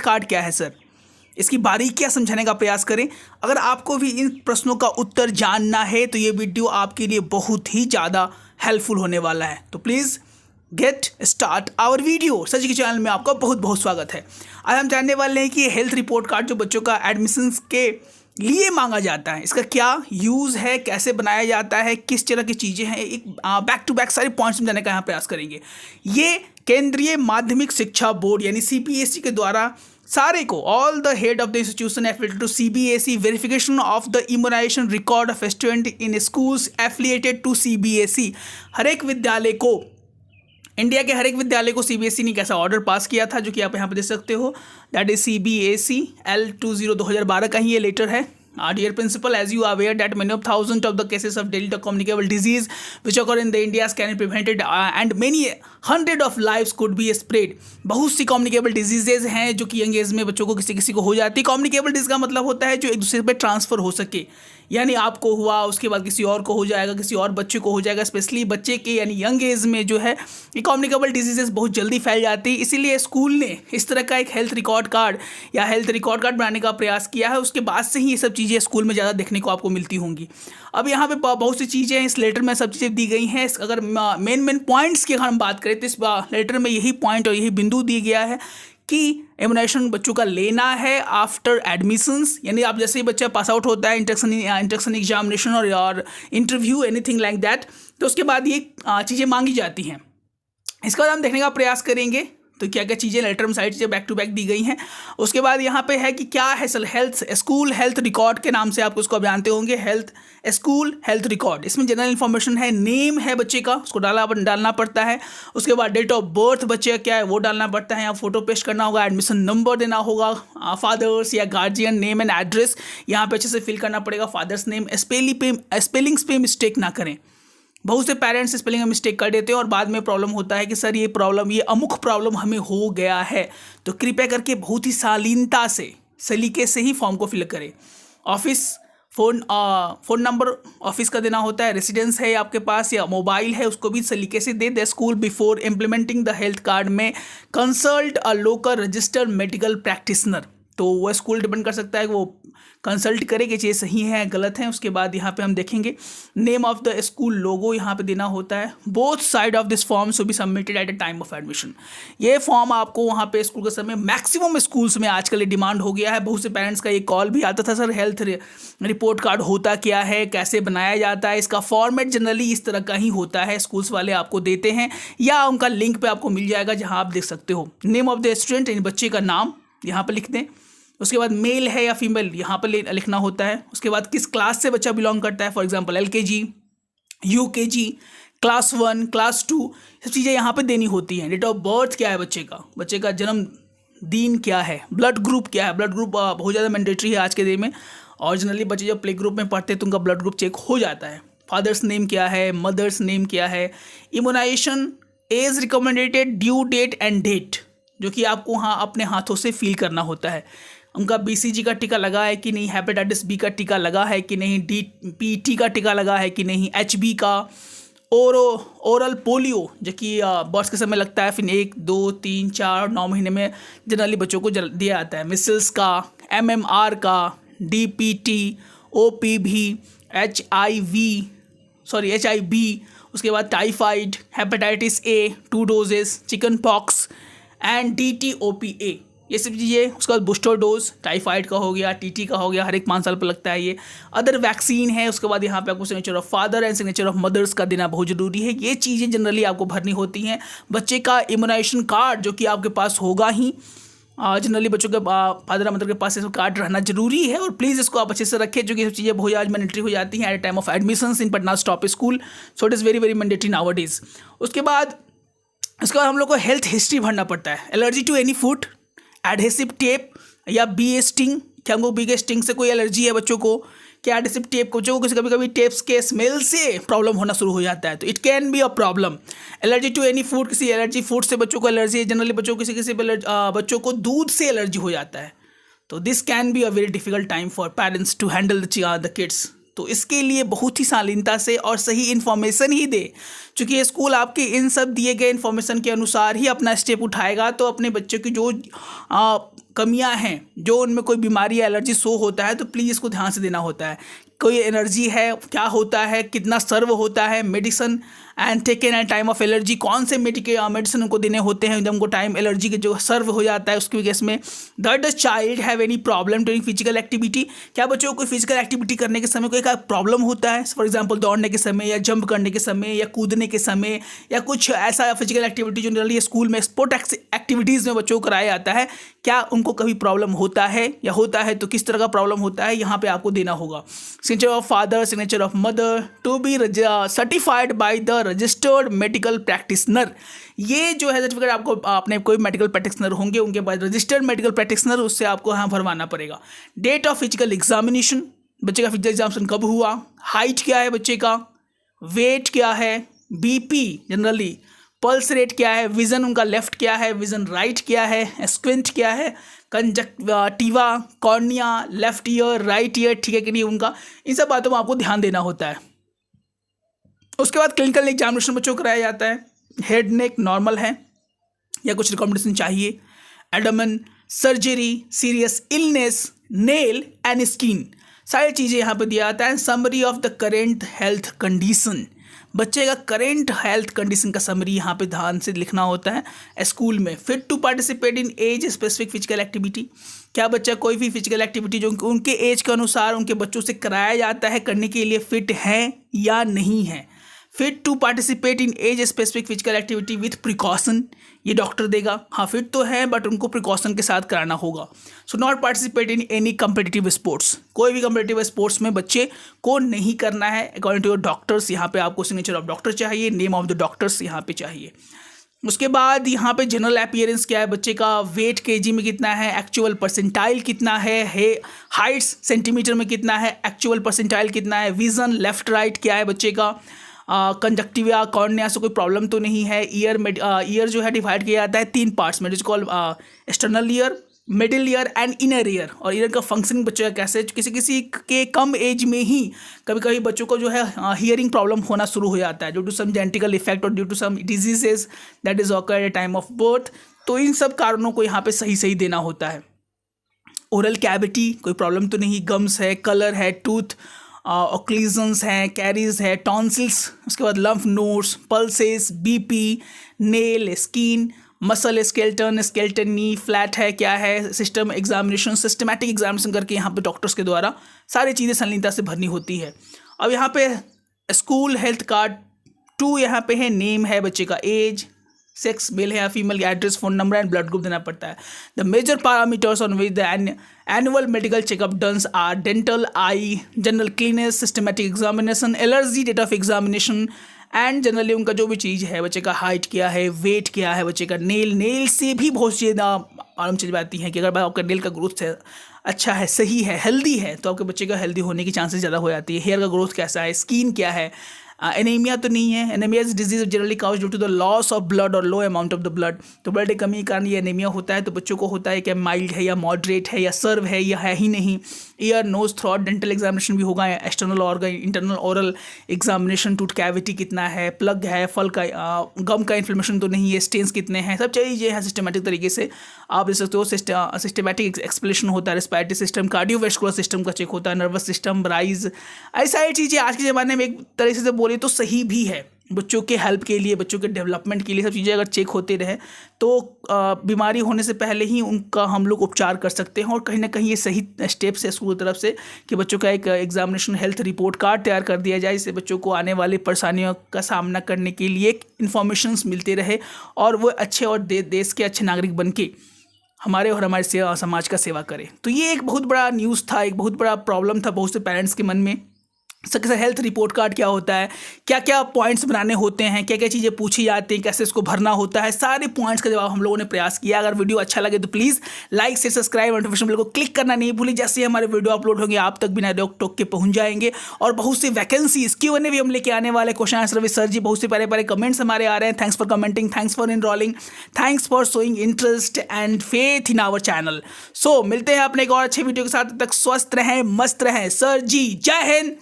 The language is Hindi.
कार्ड क्या है सर, इसकी बारीकियां समझाने का प्रयास करें। अगर आपको भी इन प्रश्नों का उत्तर जानना है तो ये वीडियो आपके लिए बहुत ही ज़्यादा हेल्पफुल होने वाला है। तो please get start our video. Sir ji के चैनल में आपका बहुत बहुत स्वागत है। आज हम जानने वाले हैं कि ये हेल्थ रिपोर्ट कार्ड जो बच्चों का एडमिशन्स के लिए मांगा जाता है, इसका क्या यूज़ है, कैसे बनाया जाता है, किस तरह की चीज़ें हैं, एक बैक टू बैक सारे पॉइंट्स समझाने का यहाँ प्रयास करेंगे। ये केंद्रीय माध्यमिक शिक्षा बोर्ड यानी CBSE के द्वारा सारे को all the head of the institution affiliated to CBSE verification of the immunization record of student in schools affiliated to CBSE। हर एक विद्यालय को, इंडिया के हर एक विद्यालय को CBSE ने कैसा ऑर्डर पास किया था, जो कि आप यहाँ पर देख सकते हो, दैट इज CBSE L20/2012 का ही ये लेटर है। Dear principal, as you are aware that many of thousands of the cases of deadly communicable disease which occur in the India can be prevented and many hundred of lives could be spread। बहुत सी कम्युनिकेबल डिजीजेज हैं जो कि यंग एज में बच्चों को किसी किसी को हो जाती है। कम्युनिकेबल डिजीज का मतलब होता है जो एक दूसरे पे ट्रांसफर हो सके, यानी आपको हुआ उसके बाद किसी और को हो जाएगा, किसी और बच्चे को हो जाएगा। स्पेशली बच्चे के यानी यंग एज में जो है ये कम्युनिकेबल डिजीजेस बहुत जल्दी फैल जाती है। इसीलिए स्कूल ने इस तरह का एक हेल्थ रिकॉर्ड कार्ड या हेल्थ रिकॉर्ड कार्ड बनाने का प्रयास किया है। उसके बाद से ही ये सब चीज़ें स्कूल में ज़्यादा देखने को आपको मिलती होंगी। अब यहाँ पे बहुत सी चीज़ें इस लेटर में सब चीज़ें दी गई हैं। अगर मेन पॉइंट्स की अगर हम बात करें तो इस लेटर में यही पॉइंट और यही बिंदु दिया गया है कि इम्यूनाइजेशन बच्चों का लेना है आफ्टर एडमिशन्स, यानी आप जैसे ही बच्चा पास आउट होता है इंट्रोडक्शन एग्जामिनेशन और इंटरव्यू एनीथिंग लाइक दैट, तो उसके बाद ये चीज़ें मांगी जाती हैं। इसका बाद हम देखने का प्रयास करेंगे तो क्या क्या चीज़ें लेटर में सारी चीज़ें बैक टू बैक दी गई हैं। उसके बाद यहाँ पे है कि क्या है हेल्थ स्कूल हेल्थ रिकॉर्ड के नाम से आप उसको जानते होंगे, हेल्थ स्कूल हेल्थ रिकॉर्ड। इसमें जनरल इन्फॉर्मेशन है, नेम है बच्चे का, उसको डालना पड़ता है। उसके बाद डेट ऑफ बर्थ बच्चे का क्या है वो डालना पड़ता है, यहाँ फोटो पेस्ट करना होगा, एडमिशन नंबर देना होगा, फादर्स या गार्जियन नेम एंड एड्रेस यहाँ पे अच्छे से फिल करना पड़ेगा। फादर्स नेम स्पेलिंग्स पे मिस्टेक ना करें। बहुत से पेरेंट्स स्पेलिंग में मिस्टेक कर देते हैं और बाद में प्रॉब्लम होता है कि सर ये अमुक प्रॉब्लम हमें हो गया है। तो कृपया करके बहुत ही शालीनता से सलीके से ही फॉर्म को फिल करें। ऑफिस फ़ोन नंबर ऑफिस का देना होता है, रेसिडेंस है आपके पास या मोबाइल है उसको भी सलीके से दे दे। School before implementing the health card में consult a local registered medical practitioner. तो वो स्कूल डिपेंड कर सकता है कि वो कंसल्ट करे कि चीज़ सही है गलत है। उसके बाद यहाँ पे हम देखेंगे नेम ऑफ द स्कूल लोगो यहाँ पे देना होता है। Both side of this form should be submitted at a time of admission. ये फॉर्म आपको वहाँ पे स्कूल के समय मैक्सिमम स्कूल्स में आजकल ये डिमांड हो गया है। बहुत से पेरेंट्स का ये कॉल भी आता था, सर हेल्थ रिपोर्ट कार्ड होता क्या है, कैसे बनाया जाता है। इसका फॉर्मेट जनरली इस तरह का ही होता है, स्कूल्स वाले आपको देते हैं या उनका लिंक पर आपको मिल जाएगा जहाँ आप देख सकते हो। नेम ऑफ द स्टूडेंट यानी बच्चे का नाम यहाँ पर लिख दें। उसके बाद मेल है या फीमेल यहाँ पर लिखना होता है। उसके बाद किस क्लास से बच्चा बिलोंग करता है, for example LKG, UKG, class 1, class 2, सब चीज़ें यहाँ पे देनी होती हैं। डेट ऑफ बर्थ क्या है बच्चे का जन्म दिन क्या है, ब्लड ग्रुप क्या है। ब्लड ग्रुप बहुत ज़्यादा मैंडेटरी है आज के दिन में और जनरली बच्चे जब प्ले ग्रुप में पढ़ते हैं तो उनका ब्लड ग्रुप चेक हो जाता है। फादर्स नेम क्या है, मदर्स नेम क्या है। Immunization as recommended due date and date जो कि आपको वहाँ अपने हाथों से फिल करना होता है। उनका BCG का टीका लगा है कि नहीं, हेपेटाइटिस B का टीका लगा है कि नहीं, DPT का टीका लगा है कि नहीं, HB का, ओरल पोलियो जो कि बर्थ के समय लगता है, फिर 1, 2, 3, 4, 9 महीने में जनरली बच्चों को दिया जाता है। मिसल्स का, MMR का, DPT, OPV, HIV, उसके बाद typhoid, hepatitis A 2 doses, chicken pox and DTOPA ये सब चीज़ें। उसके बाद बूस्टर डोज टाइफाइड का हो गया, TT का हो गया, हर एक 5 साल पर लगता है ये। अदर वैक्सीन है। उसके बाद यहाँ पे आपको signature of father and signature of mothers का देना बहुत ज़रूरी है। ये चीज़ें जनरली आपको भरनी होती हैं। बच्चे का इम्यूनाइजेशन कार्ड जो कि आपके पास होगा ही, जनरली बच्चों के फादर मदर के पास कार्ड रहना जरूरी है और प्लीज़ इसको आप अच्छे से रखें जो कि सब चीज़ें बहुत आज मैंडेटरी हो जाती हैं at time of admissions in Patna stop school. So it is very very mandatory nowadays. उसके बाद हम लोग को हेल्थ हिस्ट्री भरना पड़ता है। Allergy to any food, adhesive tape या बी स्टिंग, क्या हमको बी के स्टिंग से कोई एलर्जी है बच्चों को, क्या एडहेसिव टेप को बच्चों को कभी कभी टेप्स के स्मेल से प्रॉब्लम होना शुरू हो जाता है, तो it can be a problem. Allergy to any food, किसी एलर्जी फूड से बच्चों को एलर्जी है। जनरली बच्चों को किसी बच्चों को दूध से एलर्जी हो जाता है, तो this can be a very difficult time for parents to handle the kids. तो इसके लिए बहुत ही शालीनता से और सही इन्फॉर्मेशन ही दे, क्योंकि ये स्कूल आपके इन सब दिए गए इन्फॉर्मेशन के अनुसार ही अपना स्टेप उठाएगा। तो अपने बच्चों की जो कमियां हैं, जो उनमें कोई बीमारी या एलर्जी शो होता है, तो प्लीज़ इसको ध्यान से देना होता है। कोई एनर्जी है, क्या होता है, कितना सर्व होता है, medicine and taken at time of allergy, कौन से मेडिसिन उनको देने होते हैं जब उनको टाइम एलर्जी के जो सर्व हो जाता है उसकी केस में। The child have any problem during physical activity, क्या बच्चों को कोई फिजिकल एक्टिविटी करने के समय कोई प्रॉब्लम होता है, फॉर एग्जाम्पल दौड़ने के समय या जंप करने के समय या कूदने के समय या कुछ ऐसा फिजिकल एक्टिविटी जो जनरली स्कूल में स्पोर्ट एक्टिविटीज़ में बच्चों को कराया जाता है, क्या उनको कभी प्रॉब्लम होता है, या होता है तो किस तरह का प्रॉब्लम होता है, यहाँ पे आपको देना होगा। Signature of father, signature of mother, to be certified by the registered medical practitioner, ये जो है सर्टिफिकेट आपको अपने कोई मेडिकल प्रैक्टिशनर होंगे उनके पास रजिस्टर्ड मेडिकल प्रैक्टिशनर, उससे आपको यहाँ भरवाना पड़ेगा। डेट ऑफ फिजिकल एग्जामिनेशन, बच्चे का फिजिकल एग्जामिनेशन कब हुआ, हाइट क्या है बच्चे का, वेट क्या है, बीपी जनरली, पल्स रेट क्या है, विज़न उनका लेफ्ट क्या है, विज़न राइट क्या है, स्क्विंट क्या है, conjunctiva, cornea, left ear, right year ठीक है कि नहीं उनका, इन सब बातों में आपको ध्यान देना होता है। उसके बाद क्लिनिकल एग्जामिनेशन बच्चों को कराया जाता है। हेड नेक नॉर्मल है या कुछ रिकमेंडेशन चाहिए, एडमन, surgery, serious illness, nail and skin, सारी चीज़ें यहाँ पे दिया जाता है। Summary of the current health condition, बच्चे का करेंट हेल्थ कंडीशन का समरी यहाँ पे ध्यान से लिखना होता है स्कूल में। Fit to participate in age specific physical activity, क्या बच्चा कोई भी फिजिकल एक्टिविटी जो उनके एज के अनुसार उनके बच्चों से कराया जाता है करने के लिए फिट है या नहीं है। Fit to participate in age specific physical activity with precaution, ये डॉक्टर देगा, हाँ फिट तो है बट उनको प्रिकॉशन के साथ कराना होगा। So not participate in any competitive sports, कोई भी कम्पिटिटिव स्पोर्ट्स में बच्चे को नहीं करना है अकॉर्डिंग टू योर डॉक्टर्स। यहाँ पे आपको सिग्नेचर ऑफ डॉक्टर चाहिए, नेम ऑफ द डॉक्टर्स यहाँ पे चाहिए। उसके बाद यहाँ पे जनरल अपीयरेंस क्या है, बच्चे का वेट केजी में कितना है, एक्चुअल परसेंटाइल कितना है, हाइट्स सेंटीमीटर में कितना है, एक्चुअल परसेंटाइल कितना है, विजन लेफ्ट राइट क्या है बच्चे का, कंजक्टिवा, कॉर्निया से कोई प्रॉब्लम तो नहीं है। ईयर जो है डिवाइड किया जाता है 3 पार्ट्स में, जिसको call external ear, middle ear and inner ear. और ईयर का फंक्शनिंग बच्चों का कैसे, किसी किसी के कम एज में ही कभी कभी बच्चों को जो है हियरिंग प्रॉब्लम होना शुरू हो जाता है due to some genetical effect और due to some diseases that is occur at time of birth. तो इन सब कारणों को यहाँ पे सही सही देना होता है। ओरल कैविटी कोई प्रॉब्लम तो नहीं, गम्स है, कलर है, टूथ ऑक्लीजन्स हैं, कैरीज है, टॉन्सिल्स, उसके बाद lymph nodes, pulses, BP, nail, skin, muscle, skeleton knee flat है क्या है, सिस्टम एग्जामिनेशन, सिस्टमैटिक एग्जामिनेशन करके यहाँ पे डॉक्टर्स के द्वारा सारी चीज़ें संलीनता से भरनी होती है। अब यहाँ पे स्कूल हेल्थ कार्ड 2 यहाँ पे है, नेम है बच्चे का, एज, सेक्स मेल है या female, address, phone number and blood group देना पड़ता है। The major parameters on which the annual medical checkup done are dental, eye, general cleanliness, systematic examination, allergy, date of examination and generally उनका जो भी चीज़ है, बच्चे का हाइट क्या है, वेट क्या है, बच्चे का नेल से भी बहुत ज़्यादा मालूम चल जाती है कि अगर आपका नेल का ग्रोथ अच्छा है, सही है, हेल्दी है, तो आपके बच्चे का हेल्दी होने की चांसेस ज़्यादा हो जाती है। हेयर का ग्रोथ कैसा है, स्किन क्या है, एनीमिया तो नहीं है। Anaemia is disease generally cause due to the loss of blood और low amount of the blood, तो ब्लड की कमी के कारण ये एनीमिया होता है। तो बच्चों को होता है कि माइल्ड है या मॉडरेट है या सर्व है या है ही नहीं। Ear, nose, throat, dental examination भी होगा, external organ, internal oral examination, tooth cavity कितना है, प्लग है, फल का गम का इन्फ्लेमेशन तो नहीं है, स्टेन्स कितने हैं, सब चीज़ें हैं सिस्टमेटिक तरीके से आप देख सकते हो। सिस्टमेटिक एक्सप्लेनेशन होता है, रेस्पिरेटरी सिस्टम, कार्डियोवैस्कुलर सिस्टम का चेक होता है, नर्वस सिस्टम, राइज, ऐसी सारी चीज़ें आज के ज़माने में एक तरह से बोले तो सही भी है। बच्चों के हेल्प के लिए, बच्चों के डेवलपमेंट के लिए सब चीज़ें अगर चेक होते रहे तो बीमारी होने से पहले ही उनका हम लोग उपचार कर सकते हैं। और कहीं ना कहीं ये सही स्टेप्स है स्कूल की तरफ से कि बच्चों का एक एग्जामिनेशन हेल्थ रिपोर्ट कार्ड तैयार कर दिया जाए, इससे बच्चों को आने वाली परेशानियों का सामना करने के लिए इन्फॉर्मेशंस मिलते रहे और वो अच्छे और देश के अच्छे नागरिक बन के हमारे और हमारे समाज का सेवा करें। तो ये एक बहुत बड़ा न्यूज़ था, एक बहुत बड़ा प्रॉब्लम था बहुत से पेरेंट्स के मन में। कैसे हेल्थ रिपोर्ट कार्ड क्या होता है, क्या क्या पॉइंट्स बनाने होते हैं, क्या क्या चीज़ें पूछी जाती हैं, कैसे इसको भरना होता है, सारे पॉइंट्स का जवाब हम लोगों ने प्रयास किया। अगर वीडियो अच्छा लगे तो प्लीज़ लाइक से सब्सक्राइब, नोटिफिकेशन बेल को क्लिक करना नहीं भूलिए। जैसे ही हमारे वीडियो अपलोड होंगे आप तक बिना रोक टोक के पहुंच जाएंगे। और बहुत सी वैकेंसीज Q&A भी हम लेके आने वाले, question answer with sir ji, बहुत से प्यारे प्यारे कमेंट्स हमारे आ रहे हैं। Thanks for commenting, thanks for enrolling, thanks for showing interest and faith in our channel. So मिलते हैं अपने एक और अच्छे वीडियो के साथ, तब तक स्वस्थ रहें, मस्त रहें। सर जी जय हिंद,